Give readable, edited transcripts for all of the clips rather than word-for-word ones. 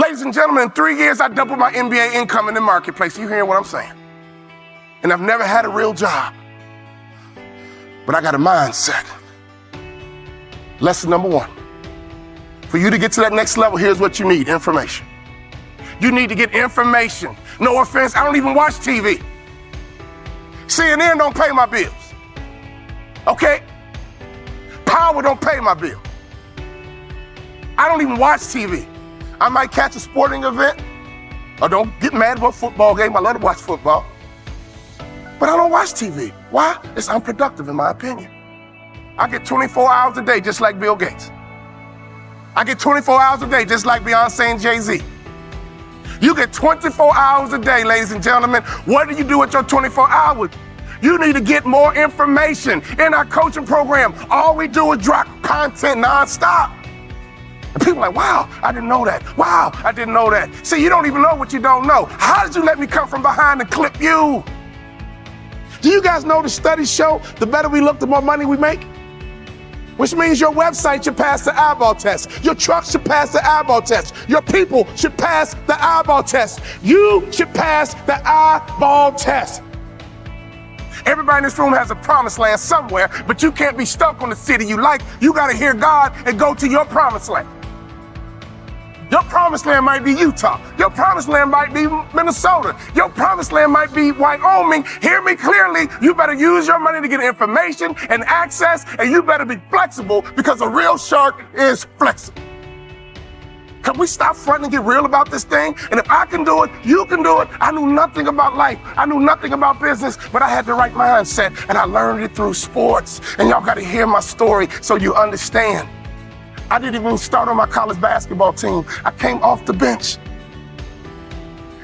Ladies and gentlemen, in 3 years, I doubled my MBA income in the marketplace. You hearing what I'm saying? And I've never had a real job, but I got a mindset. Lesson number 1. For you to get to that next level, here's what you need: information. You need to get information. No offense, I don't even watch TV. CNN don't pay my bills. Okay? Power don't pay my bill. I don't even watch TV. I might catch a sporting event, or don't get mad about a football game. I love to watch football. But I don't watch TV. Why? It's unproductive in my opinion. I get 24 hours a day just like Bill Gates. I get 24 hours a day just like Beyonce and Jay-Z. You get 24 hours a day, ladies and gentlemen. What do you do with your 24 hours? You need to get more information. In our coaching program, all we do is drop content nonstop. And people are like, wow, I didn't know that. Wow, I didn't know that. See, you don't even know what you don't know. How did you let me come from behind and clip you? Do you guys know the studies show the better we look, the more money we make? Which means your website should pass the eyeball test. Your truck should pass the eyeball test. Your people should pass the eyeball test. You should pass the eyeball test. Everybody in this room has a promised land somewhere, but you can't be stuck on the city you like. You got to hear God and go to your promised land. Your promised land might be Utah. Your promised land might be Minnesota. Your promised land might be Wyoming. Hear me clearly. You better use your money to get information and access, and you better be flexible, because a real shark is flexible. Can we stop fronting and get real about this thing? And if I can do it, you can do it. I knew nothing about life. I knew nothing about business, but I had the right mindset, and I learned it through sports. And y'all got to hear my story so you understand. I didn't even start on my college basketball team. I came off the bench.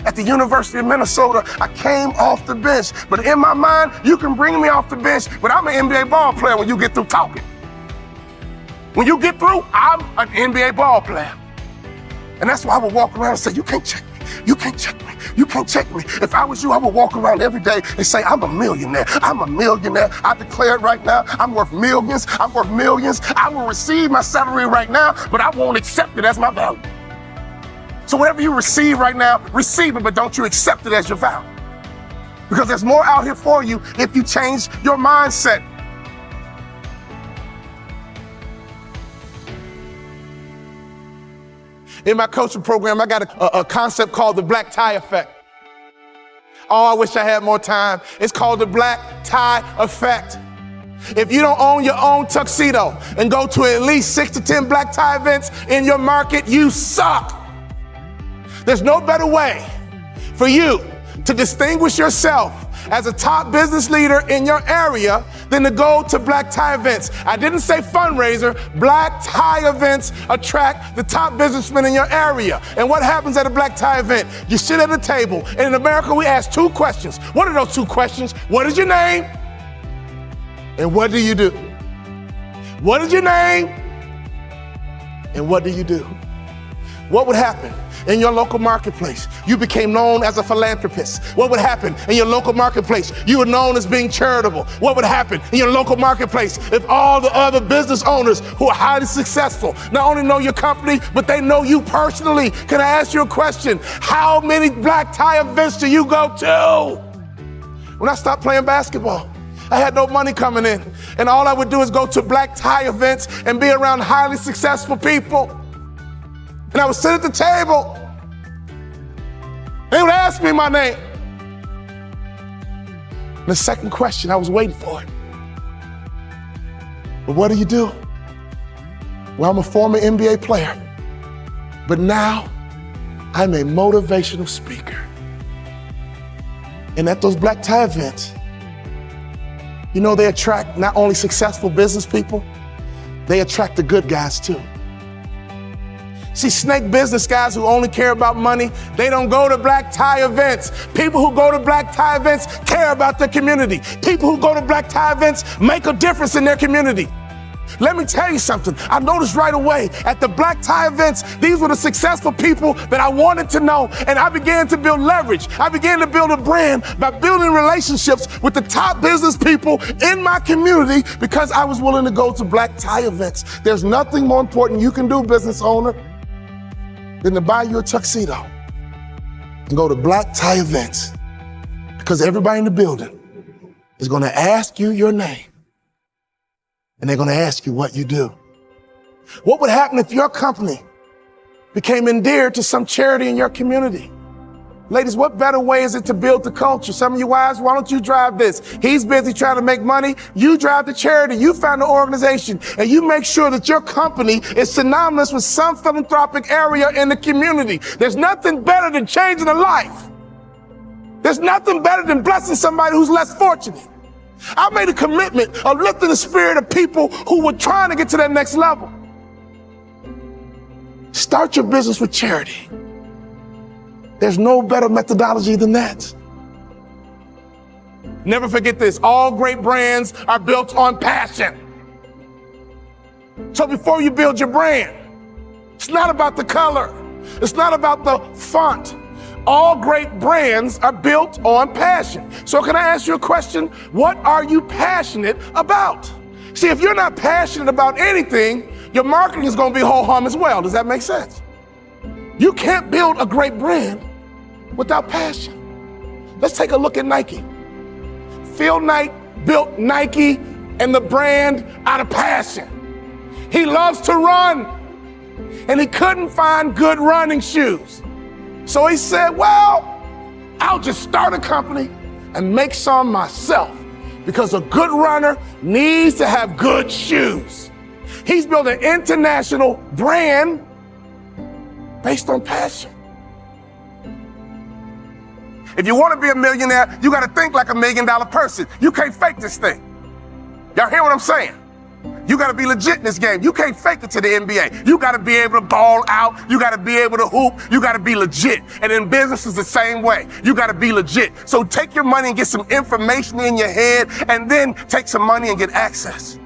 At the University of Minnesota, I came off the bench. But in my mind, you can bring me off the bench, but I'm an NBA ball player when you get through talking. When you get through, I'm an NBA ball player. And that's why I would walk around and say, you can't check me. You can't check me. You can't check me. If I was you, I would walk around every day and say, I'm a millionaire. I'm a millionaire. I declare it right now. I'm worth millions. I'm worth millions. I will receive my salary right now, but I won't accept it as my value. So whatever you receive right now, receive it, but don't you accept it as your value. Because there's more out here for you if you change your mindset. In my coaching program, I got a concept called the black tie effect. Oh, I wish I had more time. It's called the black tie effect. If you don't own your own tuxedo and go to at least 6 to 10 black tie events in your market, you suck. There's no better way for you to distinguish yourself as a top business leader in your area than to go to black tie events. I didn't say fundraiser. Black tie events attract the top businessmen in your area. And what happens at a black tie event? You sit at a table, and in America we ask 2 questions. What are those 2 questions? What is your name? And what do you do? What is your name? And what do you do? What would happen in your local marketplace? You became known as a philanthropist. What would happen in your local marketplace? You were known as being charitable. What would happen in your local marketplace if all the other business owners who are highly successful not only know your company, but they know you personally? Can I ask you a question? How many black tie events do you go to? When I stopped playing basketball, I had no money coming in, and all I would do is go to black tie events and be around highly successful people. And I would sit at the table. They would ask me my name. And the second question, I was waiting for it. But what do you do? Well, I'm a former NBA player, but now I'm a motivational speaker. And at those black tie events, you know, they attract not only successful business people, they attract the good guys too. See, snake business guys who only care about money, they don't go to black tie events. People who go to black tie events care about their community. People who go to black tie events make a difference in their community. Let me tell you something. I noticed right away at the black tie events, these were the successful people that I wanted to know. And I began to build leverage. I began to build a brand by building relationships with the top business people in my community because I was willing to go to black tie events. There's nothing more important you can do, business owner, than to buy you a tuxedo and go to black tie events, because everybody in the building is going to ask you your name and they're going to ask you what you do. What would happen if your company became endeared to some charity in your community? Ladies, what better way is it to build the culture? Some of you wives, why don't you drive this? He's busy trying to make money. You drive the charity. You find the organization and you make sure that your company is synonymous with some philanthropic area in the community. There's nothing better than changing a life. There's nothing better than blessing somebody who's less fortunate. I made a commitment of lifting the spirit of people who were trying to get to that next level. Start your business with charity. There's no better methodology than that. Never forget this. All great brands are built on passion. So before you build your brand, it's not about the color. It's not about the font. All great brands are built on passion. So can I ask you a question? What are you passionate about? See, if you're not passionate about anything, your marketing is going to be ho-hum as well. Does that make sense? You can't build a great brand without passion. Let's take a look at Nike. Phil Knight built Nike and the brand out of passion. He loves to run, and he couldn't find good running shoes. So he said, well, I'll just start a company and make some myself, because a good runner needs to have good shoes. He's built an international brand based on passion. If you want to be a millionaire, you got to think like $1 million person. You can't fake this thing. Y'all hear what I'm saying? You got to be legit in this game. You can't fake it to the NBA. You got to be able to ball out. You got to be able to hoop. You got to be legit. And in business, it's the same way. You got to be legit. So take your money and get some information in your head, and then take some money and get access.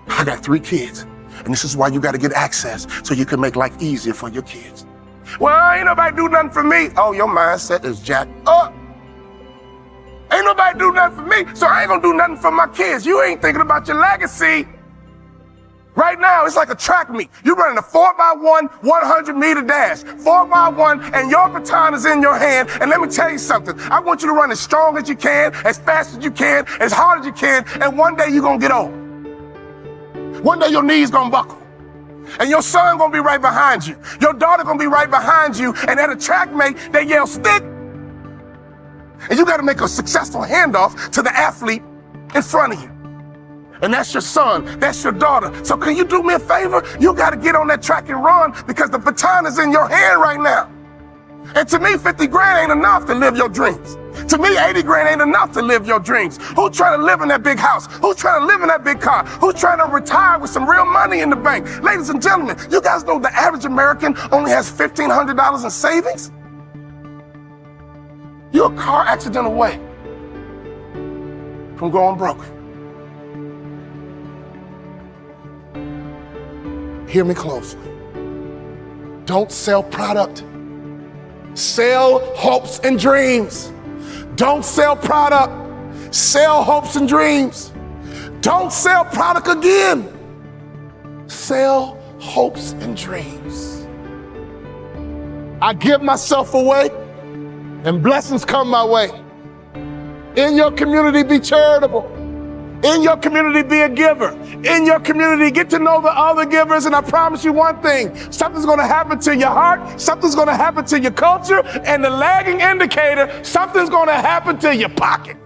I got 3 kids, and this is why you got to get access, so you can make life easier for your kids. Well, ain't nobody do nothing for me. Oh, your mindset is jacked up. Ain't nobody do nothing for me, so I ain't gonna do nothing for my kids. You ain't thinking about your legacy. Right now, it's like a track meet. You're running a 4x1, 100-meter dash. 4x1, and your baton is in your hand. And let me tell you something. I want you to run as strong as you can, as fast as you can, as hard as you can, and one day you're gonna get old. One day your knees gonna buckle. And your son gonna be right behind you. Your daughter gonna be right behind you. And at a track meet, they yell, stick. And you gotta make a successful handoff to the athlete in front of you. And that's your son, that's your daughter. So can you do me a favor? You gotta get on that track and run, because the baton is in your hand right now. And to me, 50 grand ain't enough to live your dreams. To me, 80 grand ain't enough to live your dreams. Who's trying to live in that big house? Who's trying to live in that big car? Who's trying to retire with some real money in the bank? Ladies and gentlemen, you guys know the average American only has $1,500 in savings? You're a car accident away from going broke. Hear me closely. Don't sell product. Sell hopes and dreams. Don't sell product. Sell hopes and dreams. Don't sell product again. Sell hopes and dreams. I give myself away, and blessings come my way. In your community, be charitable. In your community, be a giver. In your community, get to know the other givers, and I promise you one thing, something's gonna happen to your heart, something's gonna happen to your culture, and the lagging indicator, something's gonna happen to your pocket.